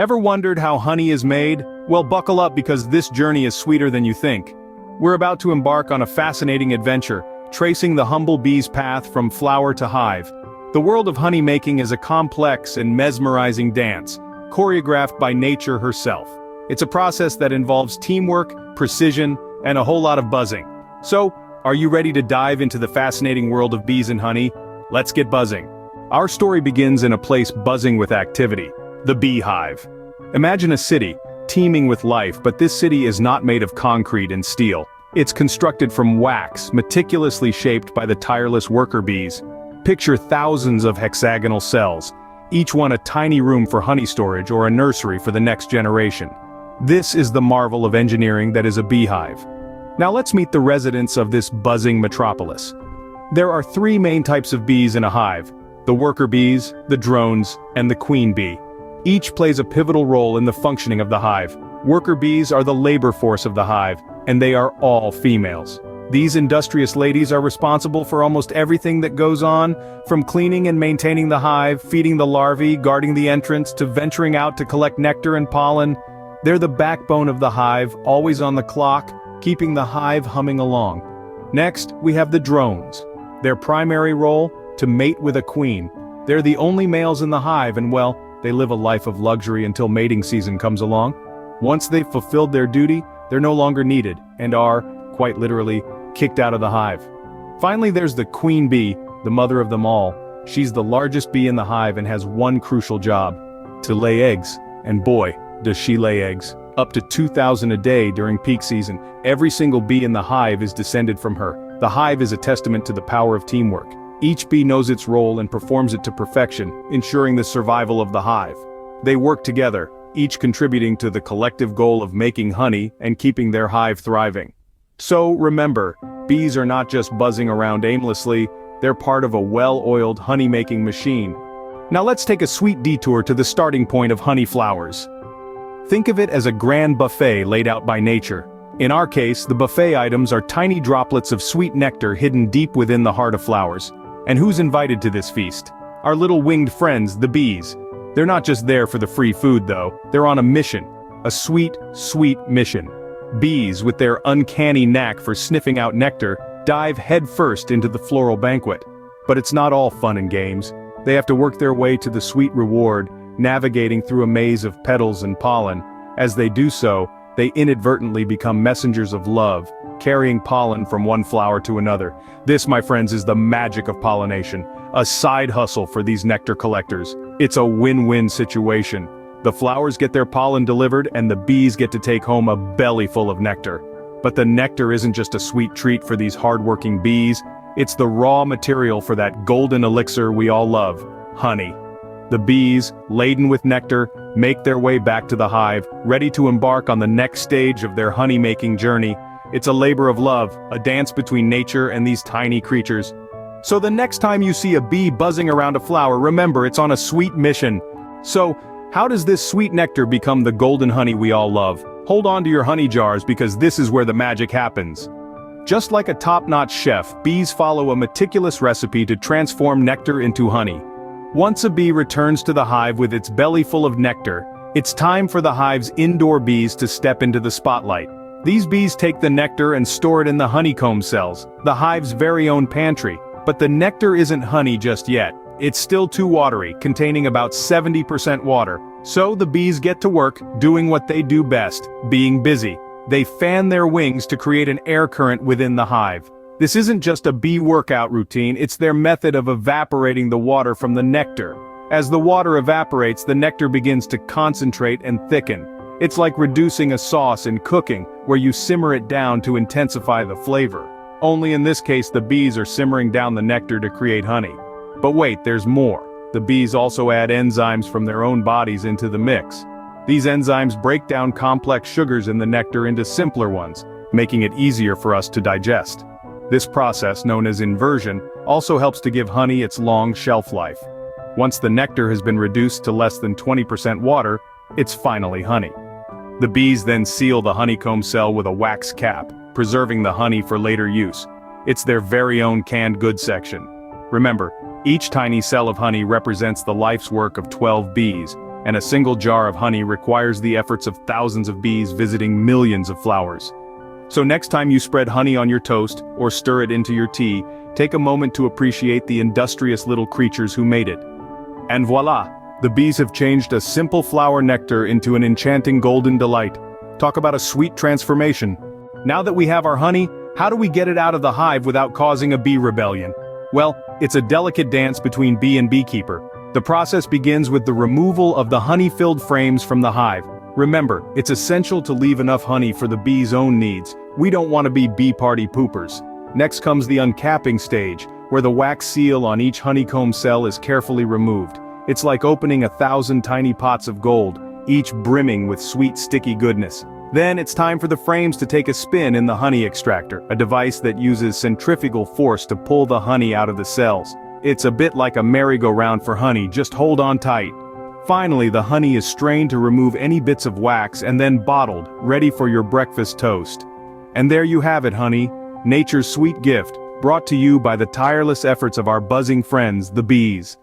Ever wondered how honey is made? Well, buckle up because this journey is sweeter than you think. We're about to embark on a fascinating adventure, tracing the humble bee's path from flower to hive. The world of honey making is a complex and mesmerizing dance, choreographed by nature herself. It's a process that involves teamwork, precision, and a whole lot of buzzing. So, are you ready to dive into the fascinating world of bees and honey? Let's get buzzing. Our story begins in a place buzzing with activity, the beehive. Imagine a city, teeming with life, but this city is not made of concrete and steel. It's constructed from wax, meticulously shaped by the tireless worker bees. Picture thousands of hexagonal cells, each one a tiny room for honey storage or a nursery for the next generation. This is the marvel of engineering that is a beehive. Now let's meet the residents of this buzzing metropolis. There are three main types of bees in a hive: the worker bees, the drones, and the queen bee. Each plays a pivotal role in the functioning of the hive. Worker bees are the labor force of the hive, and they are all females. These industrious ladies are responsible for almost everything that goes on, from cleaning and maintaining the hive, feeding the larvae, guarding the entrance, to venturing out to collect nectar and pollen. They're the backbone of the hive, always on the clock, keeping the hive humming along. Next, we have the drones. Their primary role? To mate with a queen. They're the only males in the hive and, well, they live a life of luxury until mating season comes along. Once they've fulfilled their duty, they're no longer needed, and are, quite literally, kicked out of the hive. Finally, there's the queen bee, the mother of them all. She's the largest bee in the hive and has one crucial job: to lay eggs. And boy, does she lay eggs. Up to 2,000 a day during peak season. Every single bee in the hive is descended from her. The hive is a testament to the power of teamwork. Each bee knows its role and performs it to perfection, ensuring the survival of the hive. They work together, each contributing to the collective goal of making honey and keeping their hive thriving. So remember, bees are not just buzzing around aimlessly, they're part of a well-oiled honey-making machine. Now let's take a sweet detour to the starting point of honey flowers. Think of it as a grand buffet laid out by nature. In our case, the buffet items are tiny droplets of sweet nectar hidden deep within the heart of flowers. And who's invited to this feast? Our little winged friends, the bees. They're not just there for the free food though, they're on a mission. A sweet, sweet mission. Bees, with their uncanny knack for sniffing out nectar, dive headfirst into the floral banquet. But it's not all fun and games. They have to work their way to the sweet reward, navigating through a maze of petals and pollen. As they do so, they inadvertently become messengers of love, carrying pollen from one flower to another. This, my friends, is the magic of pollination, a side hustle for these nectar collectors. It's a win-win situation. The flowers get their pollen delivered and the bees get to take home a belly full of nectar. But the nectar isn't just a sweet treat for these hardworking bees, it's the raw material for that golden elixir we all love, honey. The bees, laden with nectar, make their way back to the hive, ready to embark on the next stage of their honey-making journey. It's a labor of love, a dance between nature and these tiny creatures. So the next time you see a bee buzzing around a flower, remember it's on a sweet mission. So, how does this sweet nectar become the golden honey we all love? Hold on to your honey jars because this is where the magic happens. Just like a top-notch chef, bees follow a meticulous recipe to transform nectar into honey. Once a bee returns to the hive with its belly full of nectar, it's time for the hive's indoor bees to step into the spotlight. These bees take the nectar and store it in the honeycomb cells, the hive's very own pantry. But the nectar isn't honey just yet. It's still too watery, containing about 70% water. So the bees get to work, doing what they do best, being busy. They fan their wings to create an air current within the hive. This isn't just a bee workout routine, it's their method of evaporating the water from the nectar. As the water evaporates, the nectar begins to concentrate and thicken. It's like reducing a sauce in cooking, where you simmer it down to intensify the flavor. Only in this case the bees are simmering down the nectar to create honey. But wait, there's more. The bees also add enzymes from their own bodies into the mix. These enzymes break down complex sugars in the nectar into simpler ones, making it easier for us to digest. This process, known as inversion, also helps to give honey its long shelf life. Once the nectar has been reduced to less than 20% water, it's finally honey. The bees then seal the honeycomb cell with a wax cap, preserving the honey for later use. It's their very own canned goods section. Remember, each tiny cell of honey represents the life's work of 12 bees, and a single jar of honey requires the efforts of thousands of bees visiting millions of flowers. So next time you spread honey on your toast, or stir it into your tea, take a moment to appreciate the industrious little creatures who made it. And voila! The bees have changed a simple flower nectar into an enchanting golden delight. Talk about a sweet transformation. Now that we have our honey, how do we get it out of the hive without causing a bee rebellion? Well, it's a delicate dance between bee and beekeeper. The process begins with the removal of the honey-filled frames from the hive. Remember, it's essential to leave enough honey for the bees' own needs. We don't want to be bee party poopers. Next comes the uncapping stage, where the wax seal on each honeycomb cell is carefully removed. It's like opening 1,000 tiny pots of gold, each brimming with sweet sticky goodness. Then it's time for the frames to take a spin in the honey extractor, a device that uses centrifugal force to pull the honey out of the cells. It's a bit like a merry-go-round for honey, just hold on tight. Finally, the honey is strained to remove any bits of wax and then bottled, ready for your breakfast toast. And there you have it, honey, nature's sweet gift, brought to you by the tireless efforts of our buzzing friends, the bees.